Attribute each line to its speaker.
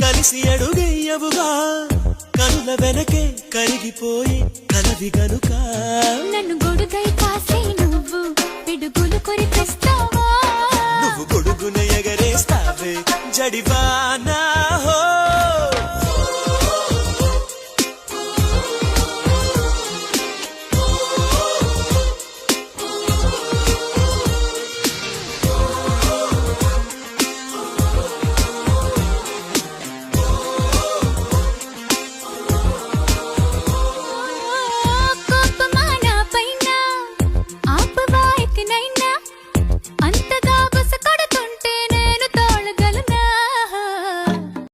Speaker 1: కలిసి అడుగయ్యవుగా కనుల వెనకే కరిగిపోయి కలవి గనుక
Speaker 2: నన్ను గొడుగై కాసే నువ్వు పిడుగులు కొరికిస్తావా
Speaker 1: నువ్వు గొడుగున ఎగరేస్తావే జడివానా